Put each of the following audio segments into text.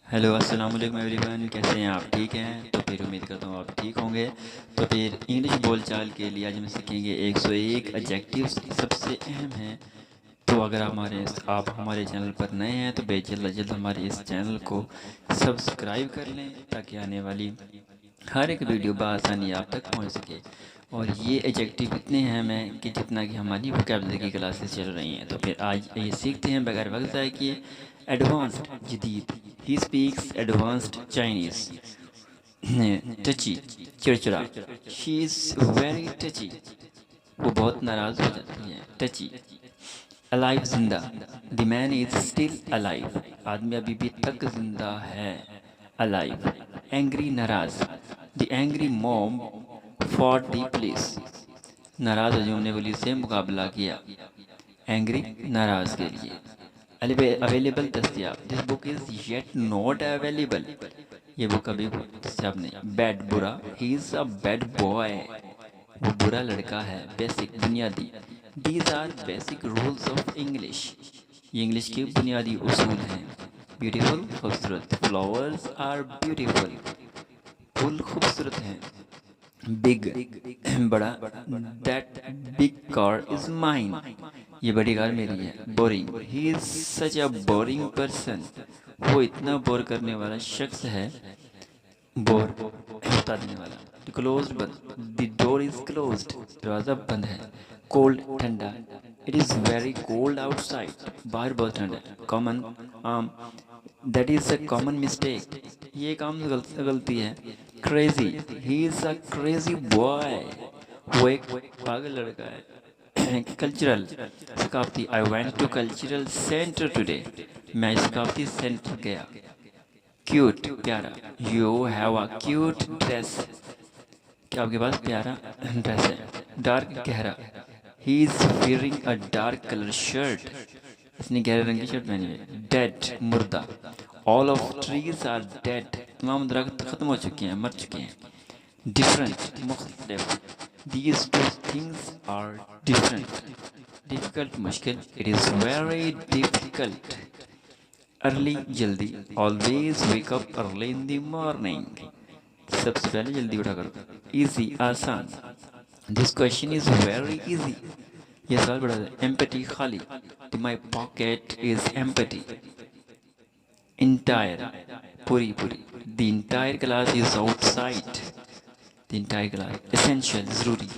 Hello अस्सलाम वालेकुम everyone, कैसे हैं आप? ठीक हैं? तो फिर उम्मीद करता हूँ आप ठीक होंगे। तो फिर इंग्लिश बोलचाल के लिए आज हम सीखेंगे 101 एडजेक्टिव्स सबसे अहम हैं। तो अगर आप हमारे चैनल पर नए हैं तो बेजल्द जल्द हमारे इस चैनल को सब्सक्राइब कर लें ताकि आने वाली हर एक वीडियो बआसानी आप तक पहुंच सके। और ये एडजेक्टिव इतने अहम हैं कि जितना कि हमारी वोकैबुलरी की क्लासेस चल रही हैं। तो फिर आज ये सीखते हैं बगैर वक्त ज़ाय किए। एडवांस्ड जदीद, ही स्पीक्स एडवांस्ड चाइनीज़। टची, चिड़चिड़ा, शी इज़ वेरी टची, वो बहुत नाराज़ हो जाती है। टची। अलाइव, जिंदा, the man is still alive, आदमी अभी भी तक जिंदा है। अलाइव। एंग्री, नाराज, the angry mom for the police, नाराज हजूम ने पुलिस से मुकाबला किया। एंग्री, नाराज के लिए। अवेलेबल, दस्तियाब, this book is yet not available, ये बुक अभी दस्तियाब नहीं। बैड, बुरा, he is a bad boy, वो बुरा लड़का है। बेसिक, बुनियादी, these are basic rules of English, ये इंग्लिश के बुनियादी उसूल हैं। ब्यूटीफुल, खूबसूरत, फ्लावर्स आर ब्यूटीफुल, फूल खूबसूरत हैं। बिग, बड़ा, that big car is mine, ये बड़ी कार मेरी है। Boring, he is such a boring person, वो इतना बोर करने वाला शख्स है। बोर, बता देने वाला। क्लोज, बंद, द डोर इज क्लोज, दरवाज़ा बंद है। कोल्ड, ठंडा, it is very cold outside, बाहर बहुत ठंडा है। कॉमन, आम, that is a common mistake, ये एक आम गलती है। Crazy, he is a crazy boy, वो एक पागल लड़का है। कल्चरल, सकाफती, I went to cultural centre today, मैं सकाफती सेंटर गया। क्यूट, प्यारा, you have a cute dress, क्या आपके पास प्यारा ड्रेस है। डार्क, गहरा, he is wearing a dark colour shirt, इसने गहरे रंग की शर्ट पहनी है। डेड, मुर्दा, all of trees are dead, तमाम दरख्त खत्म हो चुके हैं, मर चुके हैं। डिफरेंट, मुख्तलिफ, these two things are different. Difficult, मुश्किल, it is very difficult. Early, जल्दी, always wake up early in the morning, सबसे पहले जल्दी उठा करो। इजी, आसान, this question is very easy, यह सवाल बड़ा है। एम्पटी, खाली, my pocket is empty. Entire, पूरी पूरी, the entire class is outside, the entire class. Essential, जरूरी,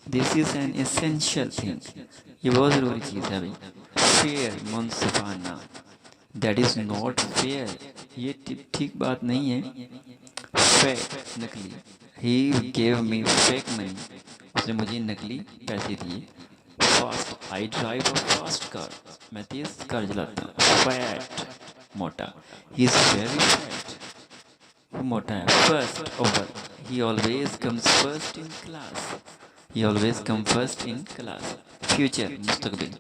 this is an essential thing, ये बहुत ज़रूरी चीज़ है भाई। फेयर, मुनसिफाना, दैट इज़ नॉट फेयर, ये ठीक बात नहीं है। फेक, नकली, he gave me fake money, उसने मुझे नकली पैसे दिए। Fast, I drive a fast car, मैं तेज कार चलाता हूँ। फैट, मोटा, ही इज़ वेरी फैट, वो मोटा है। फर्स्ट, अव्वल, he always comes first in class, he always come first in class. Future, मुस्तकबिल,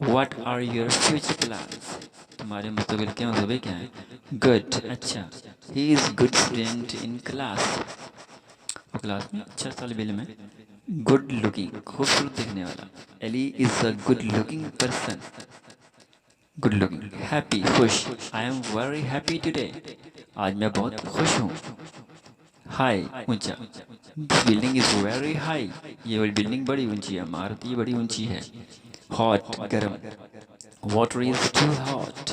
what are your future plans, तुम्हारे मुस्तकबिल के मंसूबे क्या हैं। गुड, अच्छा, he is good student in class, वो क्लास में अच्छा तालिब इल्म है। गुड लुकिंग, खूबसूरत दिखने वाला, Ellie is a good looking person, good looking. Happy, खुश, I am very happy today, आज मैं बहुत खुश हूँ। हाई, ऊंचा, this building is very high, ये वाली बिल्डिंग बड़ी ऊंची है, इमारत ये बड़ी ऊंची है। हॉट, गर्म, वाटर इज़ टू हॉट,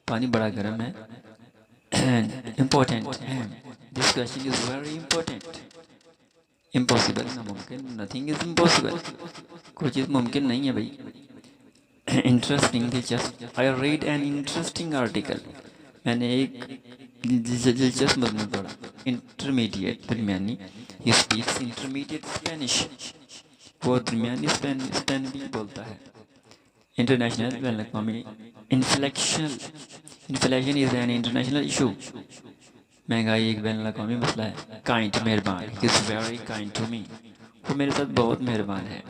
पानी बड़ा गर्म है। इम्पोर्टेंट, अहम, this question is very important. Impossible, नामुमकिन, नथिंग इज़ इम्पॉसिबल, कोई चीज़ मुमकिन नहीं है भाई। इंटरेस्टिंग, दिलचस्प, I read an interesting article, मैंने एक दिलचस्प मजमून पढ़ा। इंटरमीडिएट, दरमियानी, ही स्पीक्स इंटरमीडिएट स्पेनिश, वो दरमियानी स्पेनिश बोलता है। इंटरनेशनल, बैन अवी, inflection, inflation is an international issue, महंगाई एक बैन अवी मसला है। काइंड, मेहरबान, he is very kind to me, वो मेरे साथ बहुत मेहरबान है।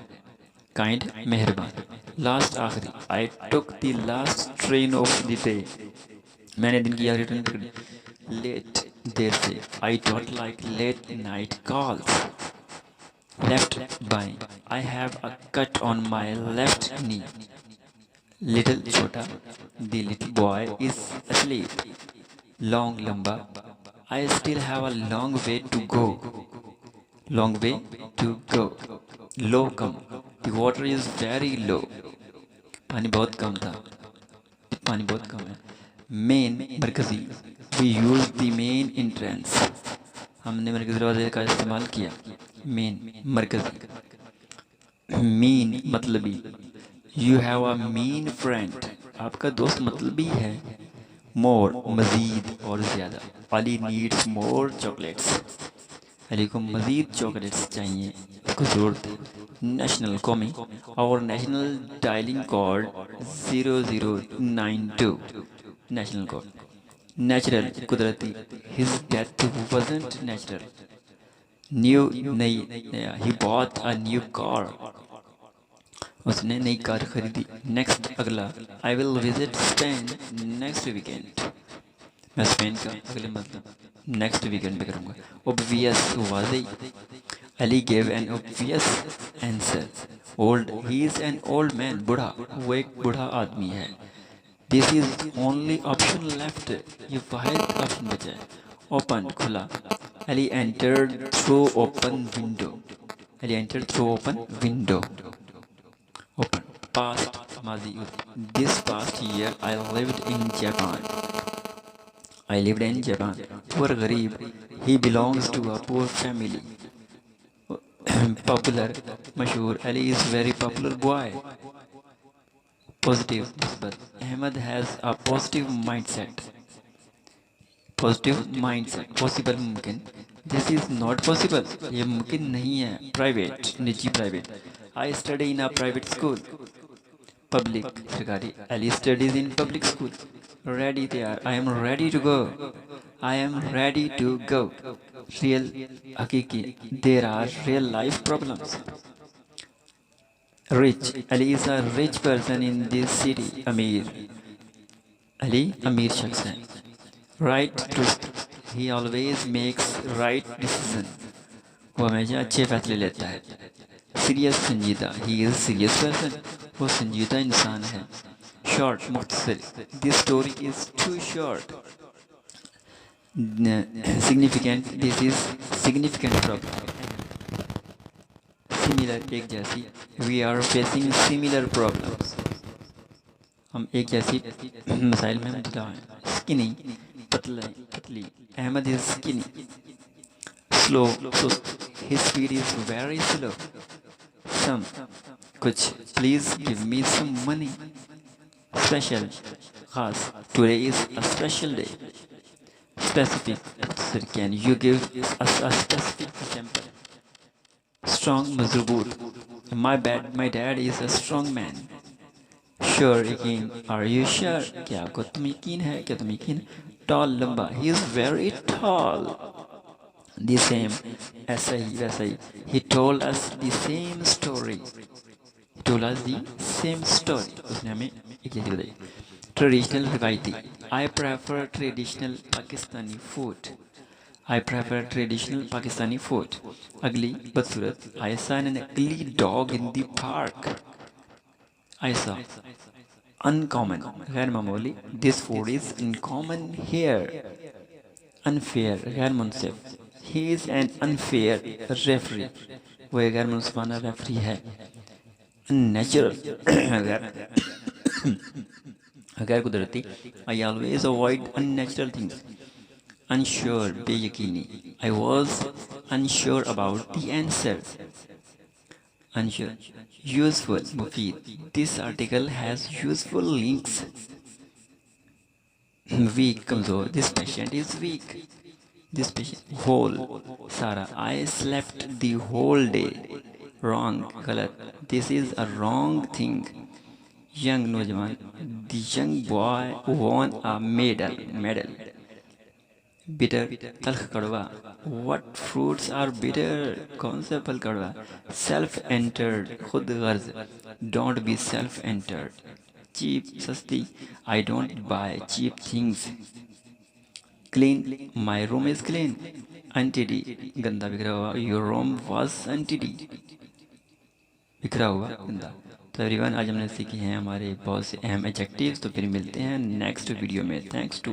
काइंड, मेहरबान। लास्ट, आखिरी, I took the last train of the day, मैंने दिन की आखिरी ट्रेन पकड़ी। लेट, देर से, I don't like late night calls. Left, बाएं, I have a cut on my left knee. Little, छोटा, the little boy is asleep, long लंबा, I still have a long way to go, long way to go. Low कम, the water is very low, पानी बहुत कम था, पानी बहुत कम है। Main मरकज़ी, we use the main entrance, हमने मरकज़ी दरवाजे का इस्तेमाल किया। मेन मरकज़ी। मीन मतलबी, you have a mean friend, आपका दोस्त मतलबी है। मोर मज़ीद और ज़्यादा, Ali needs more chocolates, Ali को मज़ीद चॉकलेट्स चाहिए, उसको ज़रूरत है। नेशनल कौमी, और national dialing code 0092, national code. Natural कुदरती, his death wasn't natural. New नई, he bought a new car, उसने नई कार खरीदी। नेक्स्ट अगला, I will visit Spain next weekend, मैं स्पेन का अगले मतलब नेक्स्ट वीकेंड पे करूँगा। ऑब्वियस वाज़ी, Ali gave an obvious answer. Old, he is an old man, बूढ़ा, वो एक बूढ़ा आदमी है। This is only option left, ये वाहिद ऑप्शन बचा है। ओपन खुला, Ali entered through open window, Ali entered through open window. Open past माजी, this past year I lived in Japan, I lived in Japan. Poor गरीब, he belongs to a poor family. Popular मशहूर, Ali is very popular boy. Positive मुस्बत, Ahmed has a positive mindset, positive mindset. Possible मुमकिन, this is not possible, ये मुमकिन नहीं है। Private निजी, private, I study in a private school. Public सरकारी, Ali studies in public school. Ready तैयार, I am ready to go, I am ready to go. Real हकीकी, there are real life problems. Rich, Ali is a rich person in this city, अमीर, अली अमीर शख्स है। Right truth, he always makes right decision, वो हमेशा अच्छे फैसले लेता है। सीरियस संजीदा, ही इज़ सीरियस पर्सन, वो संजीदा इंसान है। शॉर्ट मुख्तसर, this story is too short. Significant, this is significant problem. Similar, एक जैसी, we are facing similar problems, हम एक जैसी मसाइल में मुबतला हैं। स्किनी, पतला पतली, अहमद इज़ स्किनी। स्लो सुस्त, his speed is very slow. Some कुछ, please give me some money. Special खास, today is a special day. Specific, sir can you give us a specific example. Strong मजबूत, my dad is a strong man. Sure यकीन, are you sure, क्या आपको तुम यकीन है, क्या तुम यकीन। टॉल लंबा, he is very tall. The same, ऐसा ही वैसा ही, he told us the same story, told us the same story, उसने हमें एक जैसी बताई। ट्रेडिशनल रिवायती, I prefer traditional Pakistani food, I prefer traditional Pakistani food. Ugly बदसूरत, I saw an ugly dog in the park, I saw. Uncommon, गैर मामूली, this food is uncommon here. Unfair, गैर मुनसिफ, he is an unfair referee, वो एक गैर मुनसिफाना referee है। अननेचुरल, गैर कुदरती, I always avoid unnatural things. Unsure, बेयकीनी, I was unsure about the answer. Unsure, useful, मुफीद, this article has useful links। weak, कमज़ोर, this patient is weak, this patient। whole, सारा, I slept the whole day। wrong, गलत, this is a wrong thing। young, नौजवान, the young boy won a medal। Bitter, तल्ख कड़वा, what fruits are bitter, कौन सा फल कड़वा। सेल्फ एंटर्ड, खुद गर्ज, don't be self centred. Cheap, सस्ती, I don't buy cheap things. Clean, my room is clean. Untidy, गंदा बिखरा हुआ, योर रूम वॉज अनटिडी, बिखरा हुआ गंदा। तो एवरीवन, आज हमने सीखे हैं हमारे बहुत से अहम एडजेक्टिव्स, तो फिर मिलते हैं नेक्स्ट वीडियो में। Thanks to